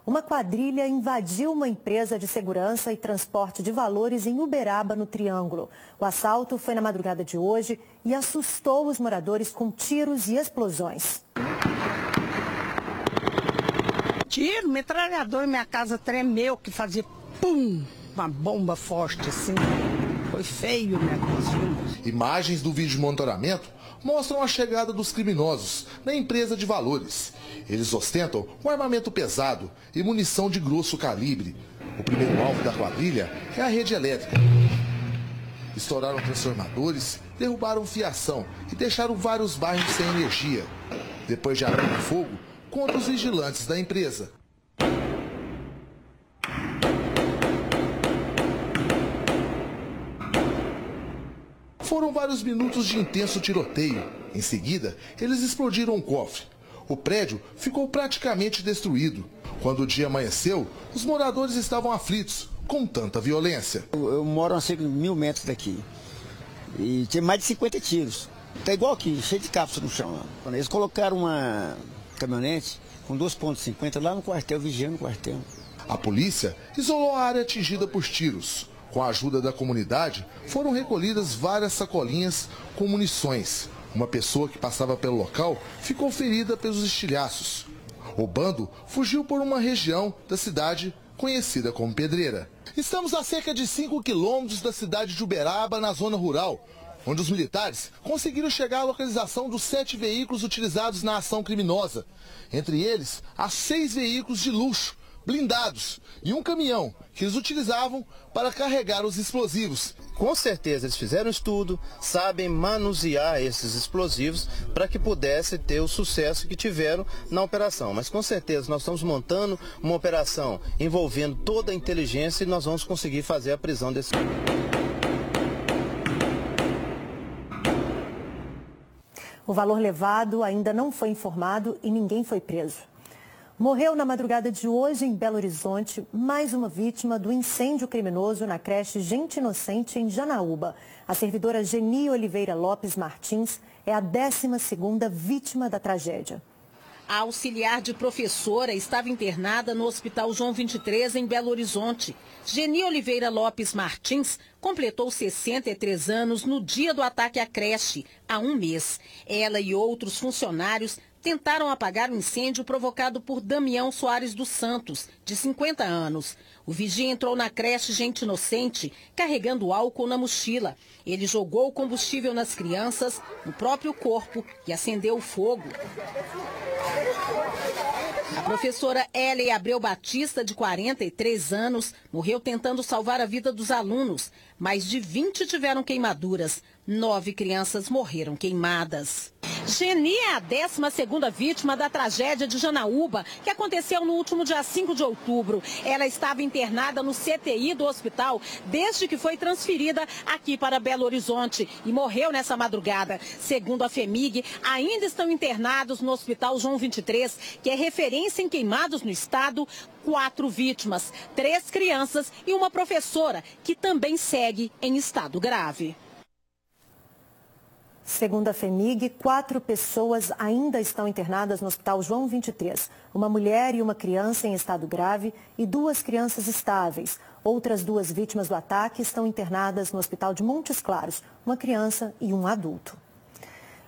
Uma quadrilha invadiu uma empresa de segurança e transporte de valores em Uberaba, no Triângulo. O assalto foi na madrugada de hoje e assustou os moradores com tiros e explosões. Tiro, metralhador, minha casa tremeu, que fazia pum, uma bomba forte assim. Foi feio o negócio. Imagens do vídeo de monitoramento mostram a chegada dos criminosos na empresa de valores. Eles ostentam um armamento pesado e munição de grosso calibre. O primeiro alvo da quadrilha é a rede elétrica. Estouraram transformadores, derrubaram fiação e deixaram vários bairros sem energia. Depois de abrir fogo contra os vigilantes da empresa. Foram vários minutos de intenso tiroteio. Em seguida, eles explodiram um cofre. O prédio ficou praticamente destruído. Quando o dia amanheceu, os moradores estavam aflitos com tanta violência. Eu moro a cerca de 1000 metros daqui. E tinha mais de 50 tiros. Tá igual aqui, cheio de cápsula no chão. Eles colocaram uma caminhonete com 2,50 lá no quartel, vigiando o quartel. A polícia isolou a área atingida por tiros. Com a ajuda da comunidade, foram recolhidas várias sacolinhas com munições. Uma pessoa que passava pelo local ficou ferida pelos estilhaços. O bando fugiu por uma região da cidade conhecida como Pedreira. Estamos a cerca de 5 quilômetros da cidade de Uberaba, na zona rural, onde os militares conseguiram chegar à localização dos 7 veículos utilizados na ação criminosa. Entre eles, há 6 veículos de luxo, blindados, e um caminhão que eles utilizavam para carregar os explosivos. Com certeza eles fizeram estudo, sabem manusear esses explosivos para que pudesse ter o sucesso que tiveram na operação. Mas com certeza nós estamos montando uma operação envolvendo toda a inteligência e nós vamos conseguir fazer a prisão desse. O valor levado ainda não foi informado e ninguém foi preso. Morreu na madrugada de hoje, em Belo Horizonte, mais uma vítima do incêndio criminoso na creche Gente Inocente, em Janaúba. A servidora Geni Oliveira Lopes Martins é a 12ª vítima da tragédia. A auxiliar de professora estava internada no Hospital João 23, em Belo Horizonte. Geni Oliveira Lopes Martins completou 63 anos no dia do ataque à creche, há um mês. Ela e outros funcionários tentaram apagar o incêndio provocado por Damião Soares dos Santos, de 50 anos. O vigia entrou na creche Gente Inocente carregando álcool na mochila. Ele jogou combustível nas crianças, no próprio corpo e acendeu o fogo. A professora Ellen Abreu Batista, de 43 anos, morreu tentando salvar a vida dos alunos. Mais de 20 tiveram queimaduras. 9 crianças morreram queimadas. Geni é a 12ª vítima da tragédia de Janaúba, que aconteceu no último dia 5 de outubro. Ela estava internada no CTI do hospital desde que foi transferida aqui para Belo Horizonte e morreu nessa madrugada. Segundo a FEMIG, ainda estão internados no Hospital João 23, que é referência em queimados no estado, 4 vítimas, 3 crianças e uma professora, que também segue em estado grave. Segundo a FEMIG, 4 pessoas ainda estão internadas no Hospital João 23. Uma mulher e uma criança em estado grave e 2 crianças estáveis. Outras 2 vítimas do ataque estão internadas no Hospital de Montes Claros, uma criança e um adulto.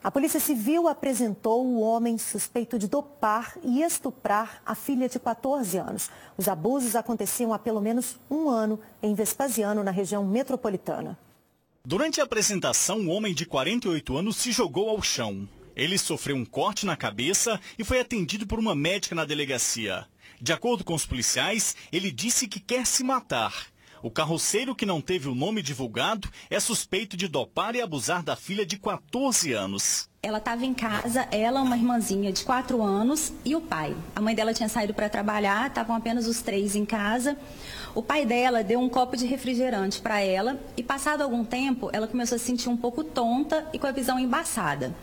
A Polícia Civil apresentou o homem suspeito de dopar e estuprar a filha de 14 anos. Os abusos aconteciam há pelo menos um ano em Vespasiano, na região metropolitana. Durante a apresentação, o homem de 48 anos se jogou ao chão. Ele sofreu um corte na cabeça e foi atendido por uma médica na delegacia. De acordo com os policiais, ele disse que quer se matar. O carroceiro, que não teve o nome divulgado, é suspeito de dopar e abusar da filha de 14 anos. Ela estava em casa, ela, uma irmãzinha de 4 anos e o pai. A mãe dela tinha saído para trabalhar, estavam apenas os 3 em casa. O pai dela deu um copo de refrigerante para ela e, passado algum tempo, ela começou a se sentir um pouco tonta e com a visão embaçada.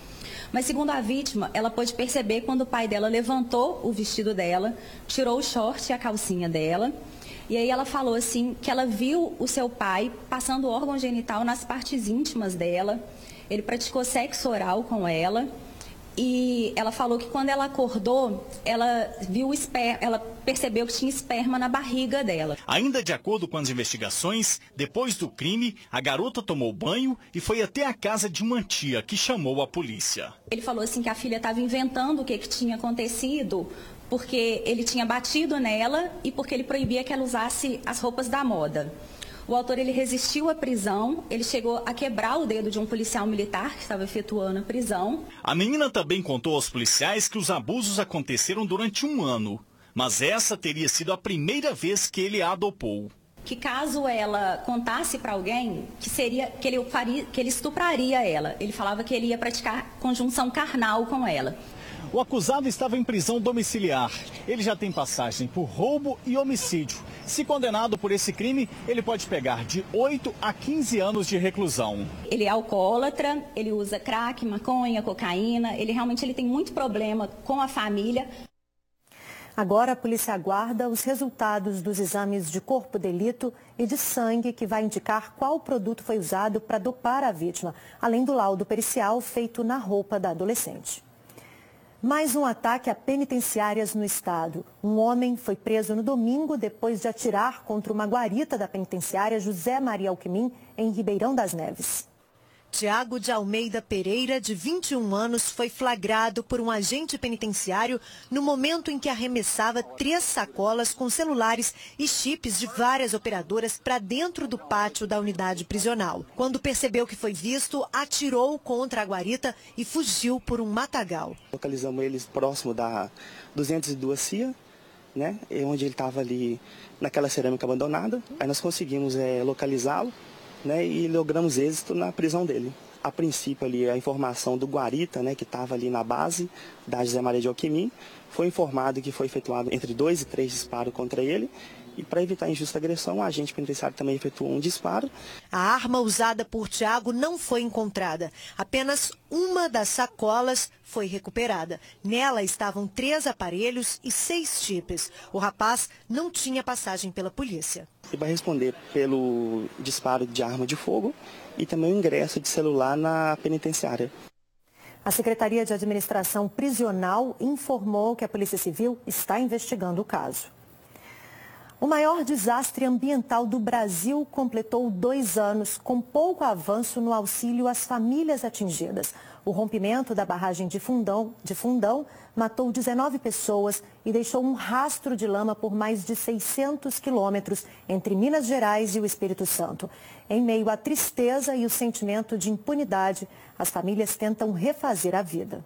Mas, segundo a vítima, ela pôde perceber quando o pai dela levantou o vestido dela, tirou o short e a calcinha dela. E aí ela falou assim que ela viu o seu pai passando o órgão genital nas partes íntimas dela. Ele praticou sexo oral com ela E ela falou que quando ela acordou, ela percebeu que tinha esperma na barriga dela. Ainda de acordo com as investigações, depois do crime, a garota tomou banho e foi até a casa de uma tia que chamou a polícia. Ele falou assim que a filha estava inventando o que tinha acontecido, porque ele tinha batido nela e porque ele proibia que ela usasse as roupas da moda. O autor ele resistiu à prisão, ele chegou a quebrar o dedo de um policial militar que estava efetuando a prisão. A menina também contou aos policiais que os abusos aconteceram durante 1 ano, mas essa teria sido a primeira vez que ele a adopou. Que caso ela contasse para alguém, que ele estupraria ela. Ele falava que ele ia praticar conjunção carnal com ela. O acusado estava em prisão domiciliar. Ele já tem passagem por roubo e homicídio. Se condenado por esse crime, ele pode pegar de 8 a 15 anos de reclusão. Ele é alcoólatra, ele usa crack, maconha, cocaína. Ele realmente tem muito problema com a família. Agora a polícia aguarda os resultados dos exames de corpo de delito e de sangue que vai indicar qual produto foi usado para dopar a vítima, além do laudo pericial feito na roupa da adolescente. Mais um ataque a penitenciárias no estado. Um homem foi preso no domingo depois de atirar contra uma guarita da penitenciária José Maria Alckmin, em Ribeirão das Neves. Tiago de Almeida Pereira, de 21 anos, foi flagrado por um agente penitenciário no momento em que arremessava 3 sacolas com celulares e chips de várias operadoras para dentro do pátio da unidade prisional. Quando percebeu que foi visto, atirou contra a guarita e fugiu por um matagal. Localizamos eles próximo da 202 CIA, né, onde ele estava ali naquela cerâmica abandonada. Aí nós conseguimos localizá-lo. Né, e logramos êxito na prisão dele. A princípio ali a informação do guarita, né, que estava ali na base da José Maria de Alckmin, foi informado que foi efetuado entre 2 e 3 disparos contra ele. E para evitar injusta agressão, o agente penitenciário também efetuou um disparo. A arma usada por Tiago não foi encontrada. Apenas uma das sacolas foi recuperada. Nela estavam 3 aparelhos e 6 chips. O rapaz não tinha passagem pela polícia. Ele vai responder pelo disparo de arma de fogo e também o ingresso de celular na penitenciária. A Secretaria de Administração Prisional informou que a Polícia Civil está investigando o caso. O maior desastre ambiental do Brasil completou 2 anos, com pouco avanço no auxílio às famílias atingidas. O rompimento da barragem de Fundão matou 19 pessoas e deixou um rastro de lama por mais de 600 quilômetros entre Minas Gerais e o Espírito Santo. Em meio à tristeza e o sentimento de impunidade, as famílias tentam refazer a vida.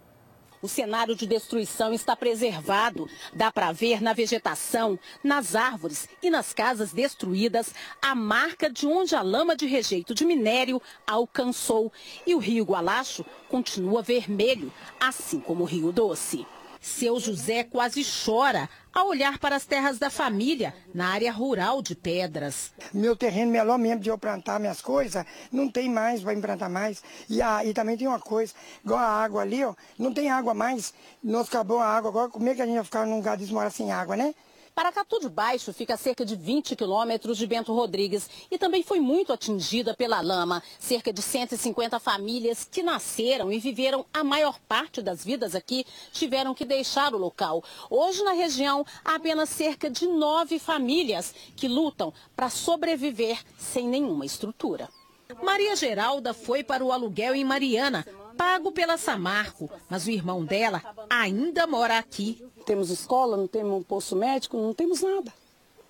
O cenário de destruição está preservado. Dá para ver na vegetação, nas árvores e nas casas destruídas a marca de onde a lama de rejeito de minério alcançou. E o rio Gualacho continua vermelho, assim como o Rio Doce. Seu José quase chora ao olhar para as terras da família, na área rural de Pedras. Meu terreno melhor mesmo de eu plantar minhas coisas, não tem mais para implantar mais. E também tem uma coisa, igual a água ali, ó, não tem água mais, nós acabou a água agora, como é que a gente vai ficar num lugar desse morar sem água, né? Paracatu de Baixo fica a cerca de 20 quilômetros de Bento Rodrigues e também foi muito atingida pela lama. Cerca de 150 famílias que nasceram e viveram a maior parte das vidas aqui tiveram que deixar o local. Hoje na região há apenas cerca de 9 famílias que lutam para sobreviver sem nenhuma estrutura. Maria Geralda foi para o aluguel em Mariana, pago pela Samarco, mas o irmão dela ainda mora aqui. Temos escola, não temos posto médico, não temos nada.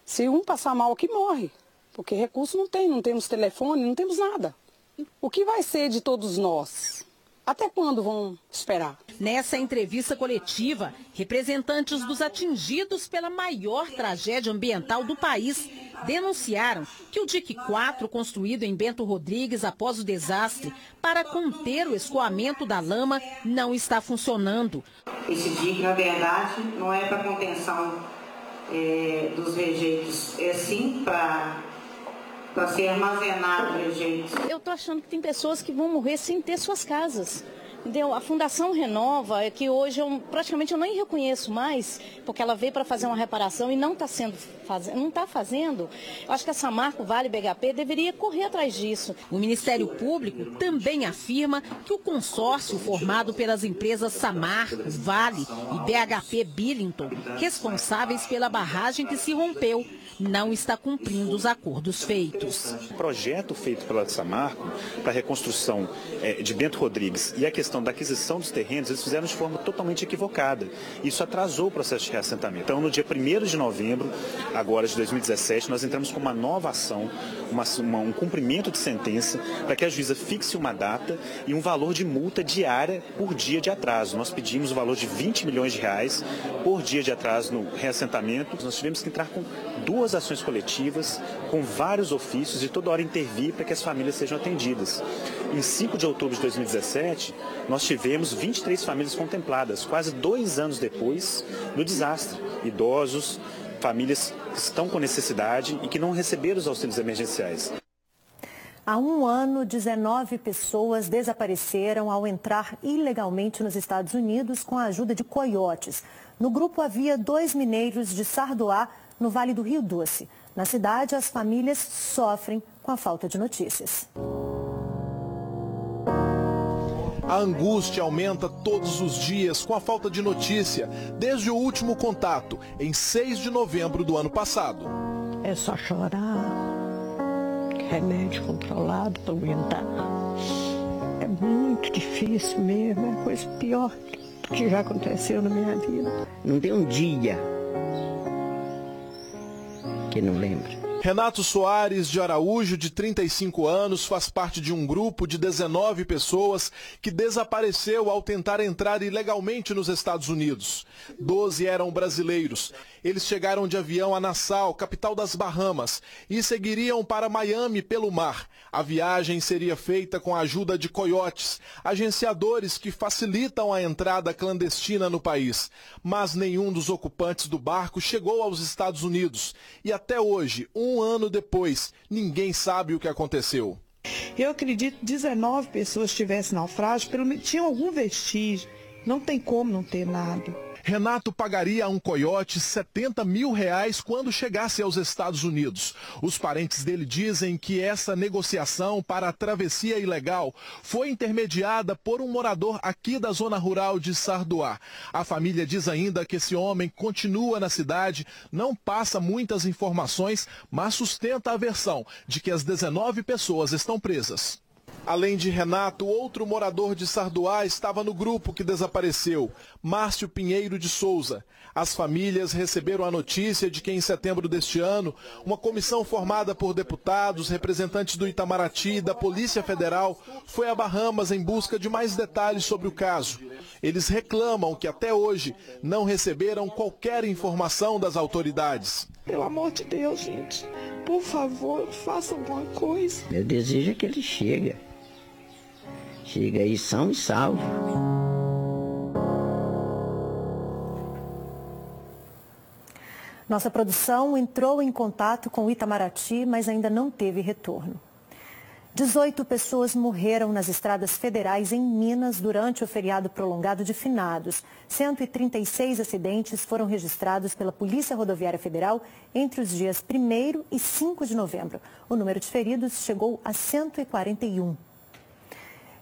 Se um passar mal aqui, morre. Porque recurso não temos telefone, não temos nada. O que vai ser de todos nós? Até quando vão esperar? Nessa entrevista coletiva, representantes dos atingidos pela maior tragédia ambiental do país denunciaram que o dique 4, construído em Bento Rodrigues após o desastre para conter o escoamento da lama, não está funcionando. Esse dique, na verdade, não é para contenção dos rejeitos, é sim para ser armazenado rejeitos. Eu estou achando que tem pessoas que vão morrer sem ter suas casas. Entendeu? A Fundação Renova é que hoje praticamente eu nem reconheço mais, porque ela veio para fazer uma reparação e não está fazendo. Eu acho que a Samarco, Vale, BHP deveria correr atrás disso. O Ministério Público também afirma que o consórcio formado pelas empresas Samarco, Vale e BHP Billington, responsáveis pela barragem que se rompeu, não está cumprindo os acordos feitos. O projeto feito pela Samarco para a reconstrução de Bento Rodrigues e a questão da aquisição dos terrenos, eles fizeram de forma totalmente equivocada. Isso atrasou o processo de reassentamento. Então, no dia 1º de novembro, agora de 2017, nós entramos com uma nova ação, um cumprimento de sentença, para que a juíza fixe uma data e um valor de multa diária por dia de atraso. Nós pedimos o valor de R$20 milhões por dia de atraso no reassentamento. Nós tivemos que entrar com 2 ações coletivas, com vários ofícios e toda hora intervir para que as famílias sejam atendidas. Em 5 de outubro de 2017, nós tivemos 23 famílias contempladas, quase 2 anos depois do desastre. Idosos, famílias que estão com necessidade e que não receberam os auxílios emergenciais. Há 1 ano, 19 pessoas desapareceram ao entrar ilegalmente nos Estados Unidos com a ajuda de coiotes. No grupo havia 2 mineiros de Sardoá, no Vale do Rio Doce. Na cidade, as famílias sofrem com a falta de notícias. A angústia aumenta todos os dias com a falta de notícia, desde o último contato, em 6 de novembro do ano passado. É só chorar, remédio controlado para aguentar. É muito difícil mesmo, é a coisa pior que já aconteceu na minha vida. Não tem um dia que não lembra. Renato Soares de Araújo, de 35 anos, faz parte de um grupo de 19 pessoas que desapareceu ao tentar entrar ilegalmente nos Estados Unidos. 12 eram brasileiros. Eles chegaram de avião a Nassau, capital das Bahamas, e seguiriam para Miami pelo mar. A viagem seria feita com a ajuda de coiotes, agenciadores que facilitam a entrada clandestina no país. Mas nenhum dos ocupantes do barco chegou aos Estados Unidos. E até hoje, 1 ano depois, ninguém sabe o que aconteceu. Eu acredito que 19 pessoas tivessem naufrágio, tinham algum vestígio. Não tem como não ter nada. Renato pagaria a um coiote R$70 mil quando chegasse aos Estados Unidos. Os parentes dele dizem que essa negociação para a travessia ilegal foi intermediada por um morador aqui da zona rural de Sardoá. A família diz ainda que esse homem continua na cidade, não passa muitas informações, mas sustenta a versão de que as 19 pessoas estão presas. Além de Renato, outro morador de Sardoá estava no grupo que desapareceu, Márcio Pinheiro de Souza. As famílias receberam a notícia de que em setembro deste ano, uma comissão formada por deputados, representantes do Itamaraty e da Polícia Federal foi a Bahamas em busca de mais detalhes sobre o caso. Eles reclamam que até hoje não receberam qualquer informação das autoridades. Pelo amor de Deus, gente, por favor, faça alguma coisa. Meu desejo é que ele chegue. Chega aí são e salvo. Nossa produção entrou em contato com o Itamaraty, mas ainda não teve retorno. 18 pessoas morreram nas estradas federais em Minas durante o feriado prolongado de finados. 136 acidentes foram registrados pela Polícia Rodoviária Federal entre os dias 1º e 5 de novembro. O número de feridos chegou a 141.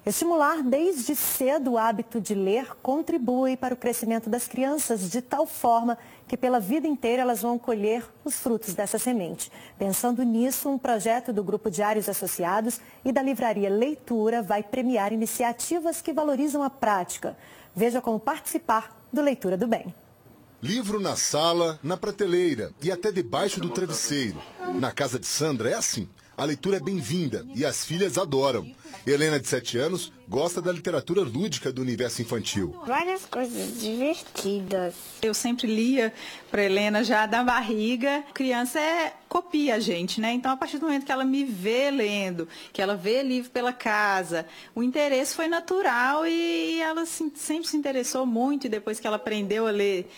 Estimular desde cedo o hábito de ler contribui para o crescimento das crianças de tal forma que pela vida inteira elas vão colher os frutos dessa semente. Pensando nisso, um projeto do Grupo Diários Associados e da Livraria Leitura vai premiar iniciativas que valorizam a prática. Veja como participar do Leitura do Bem. Livro na sala, na prateleira e até debaixo do travesseiro. Na casa de Sandra é assim. A leitura é bem-vinda e as filhas adoram. Helena, de 7 anos, gosta da literatura lúdica do universo infantil. Várias coisas divertidas. Eu sempre lia para Helena já da barriga. Criança copia a gente, né? Então, a partir do momento que ela me vê lendo, que ela vê livro pela casa, o interesse foi natural e ela sempre se interessou muito. E depois que ela aprendeu a ler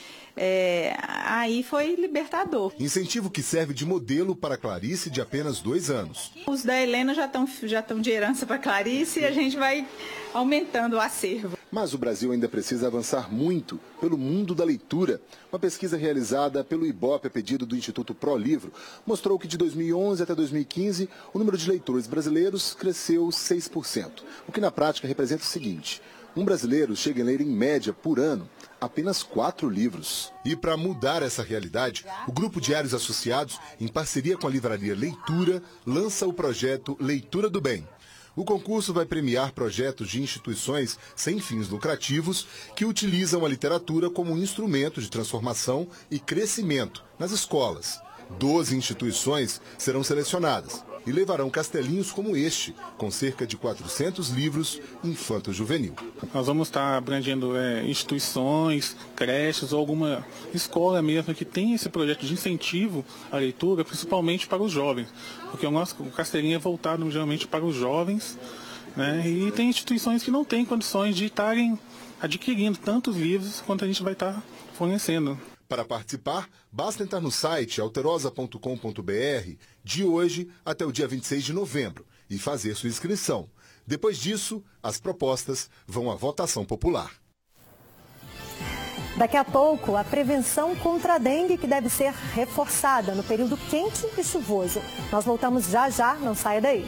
Aí foi libertador. Incentivo que serve de modelo para Clarice, de apenas 2 anos. Os da Helena já estão de herança para Clarice e a gente vai aumentando o acervo. Mas o Brasil ainda precisa avançar muito pelo mundo da leitura. Uma pesquisa realizada pelo IBOP a pedido do Instituto ProLivro mostrou que de 2011 até 2015 o número de leitores brasileiros cresceu 6%, o que na prática representa o seguinte: um brasileiro chega a ler em média por ano apenas 4 livros. E para mudar essa realidade, o Grupo Diários Associados, em parceria com a livraria Leitura, lança o projeto Leitura do Bem. O concurso vai premiar projetos de instituições sem fins lucrativos que utilizam a literatura como um instrumento de transformação e crescimento nas escolas. 12 instituições serão selecionadas e levarão castelinhos como este, com cerca de 400 livros infanto-juvenil. Nós vamos estar abrangendo instituições, creches ou alguma escola mesmo que tem esse projeto de incentivo à leitura, principalmente para os jovens, porque o castelinho é voltado geralmente para os jovens, né? E tem instituições que não têm condições de estarem adquirindo tantos livros quanto a gente vai estar fornecendo. Para participar, basta entrar no site alterosa.com.br de hoje até o dia 26 de novembro e fazer sua inscrição. Depois disso, as propostas vão à votação popular. Daqui a pouco, a prevenção contra a dengue que deve ser reforçada no período quente e chuvoso. Nós voltamos já já, não saia daí.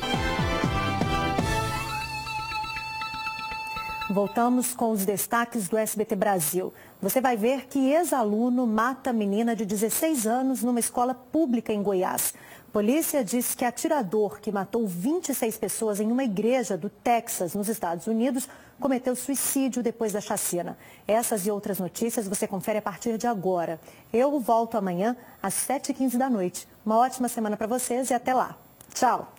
Voltamos com os destaques do SBT Brasil. Você vai ver que ex-aluno mata menina de 16 anos numa escola pública em Goiás. Polícia diz que atirador que matou 26 pessoas em uma igreja do Texas, nos Estados Unidos, cometeu suicídio depois da chacina. Essas e outras notícias você confere a partir de agora. Eu volto amanhã às 7h15 da noite. Uma ótima semana para vocês e até lá. Tchau!